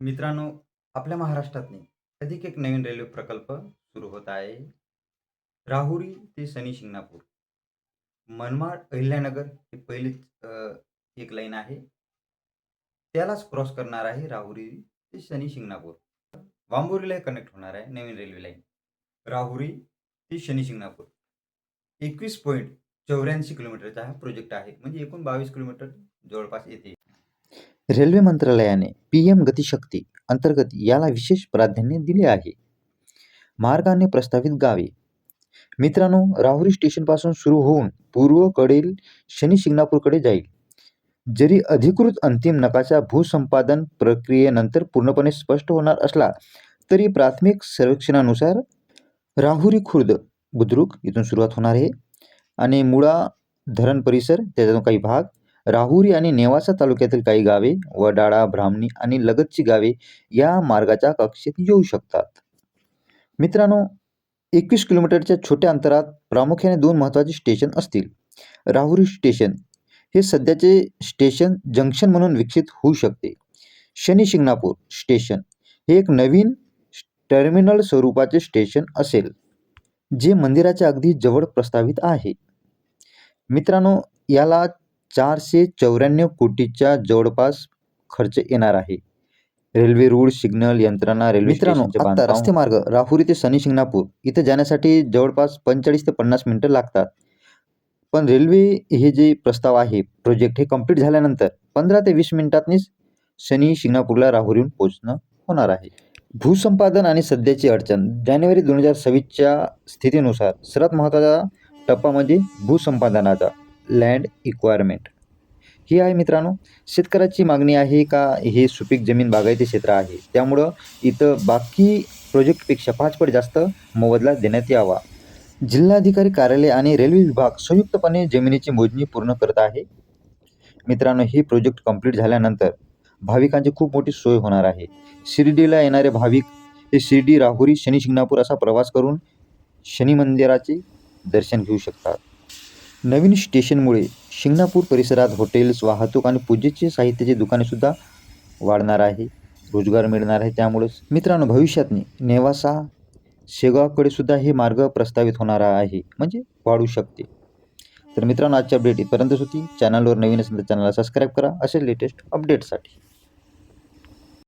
मित्रांनो, आपल्या महाराष्ट्रात नाही अधिक एक नवीन रेल्वे प्रकल्प सुरू होत आहे. राहुरी ते शनी शिंगणापूर, मनमाड, अहिल्यानगर ही पहिलीच एक लाईन आहे. त्यालाच क्रॉस करणार आहे राहुरी ते शनी शिंगणापूर. वांबोरीला कनेक्ट होणार आहे नवीन रेल्वे लाईन. राहुरी ते शनी शिंगणापूर 21.84 किलोमीटरचा हा प्रोजेक्ट आहे. म्हणजे एकूण 22 किलोमीटर जवळपास येते. रेल्वे मंत्रालयाने पीएम गतिशक्ती अंतर्गत याला विशेष प्राधान्य दिले आहे. मार्गाने प्रस्तावित गावे. मित्रांनो, राहुरी स्टेशनपासून सुरू होऊन पूर्वेकडील शनी शिंगणापूरकडे जाईल. जरी अधिकृत अंतिम नकाशा भूसंपादन प्रक्रियेनंतर पूर्णपणे स्पष्ट होणार असला तरी प्राथमिक सर्वेक्षणानुसार राहुरी खुर्द बुद्रुक इथून सुरुवात होणार आहे आणि मुळा धरण परिसर त्याच्यातून काही भाग, राहुरी आणि नेवासा तालुक्यातील काही गावे, वडाळा, ब्राह्मणी आणि लगतची गावे या मार्गाच्या कक्षेत येऊ शकतात. मित्रांनो, 21 किलोमीटरच्या छोट्या अंतरात प्रामुख्याने 2 महत्त्वाचे स्टेशन असतील. राहुरी स्टेशन हे सध्याचे स्टेशन जंक्शन म्हणून विकसित होऊ शकते. शनी शिंगणापूर स्टेशन हे एक नवीन टर्मिनल स्वरूपाचे स्टेशन असेल, जे मंदिराच्या अगदी जवळ प्रस्तावित आहे. मित्रांनो, याला 494 कोटीच्या जवळपास खर्च येणार आहे. रेल्वे रूळ, सिग्नल यंत्रणा, रेल्वे स्टेशनचे बांधकाम. रस्ते मार्ग राहुरी ते शनी शिंगणापूर इथे जाण्यासाठी जवळपास 45 ते 50 मिनिटं लागतात. पण रेल्वे हे जे प्रस्ताव आहे, प्रोजेक्ट हे कंप्लीट झाल्यानंतर 15 ते 20 मिनिटांनीच शनी शिंगणापूरला राहुरीहून पोहोचणं होणार आहे. भूसंपादन आणि सध्याची अडचण. जानेवारी 2026च्या स्थितीनुसार सर्वात महत्त्वाचा टप्पा म्हणजे भूसंपादनाचा लँड इक्वायरमेंट ही आहे. मित्रांनो, शेतकऱ्याची मागणी आहे का हे सुपीक जमीन बागायती क्षेत्र आहे, त्यामुळं इथं बाकी प्रोजेक्टपेक्षा 5 पट जास्त मोबदला देण्यात यावा. जिल्हाधिकारी कार्यालय आणि रेल्वे विभाग संयुक्तपणे जमिनीची मोजणी पूर्ण करत आहे. मित्रांनो, ही प्रोजेक्ट कंप्लीट झाल्यानंतर भाविकांची खूप मोठी सोय होणार आहे. शिर्डीला येणारे भाविक हे शिर्डी, राहुरी, शनी शिंगणापूर असा प्रवास करून शनी मंदिराचे दर्शन घेऊ शकतात. नवीन स्टेशनमुळे शिंगणापूर परिसरात हॉटेल्स, वाहतूक आणि पूजेचे साहित्याची दुकानेसुद्धा वाढणार आहे, रोजगार मिळणार आहे. त्यामुळेच मित्रांनो, भविष्यात नेवासा, शेगावकडे सुद्धा हे मार्ग प्रस्तावित होणार आहे, म्हणजे वाढू शकते. तर मित्रांनो, आजची अपडेट इथपर्यंतच होती. चॅनलवर नवीन असेल तर चॅनलला सबस्क्राईब करा असे लेटेस्ट अपडेटसाठी.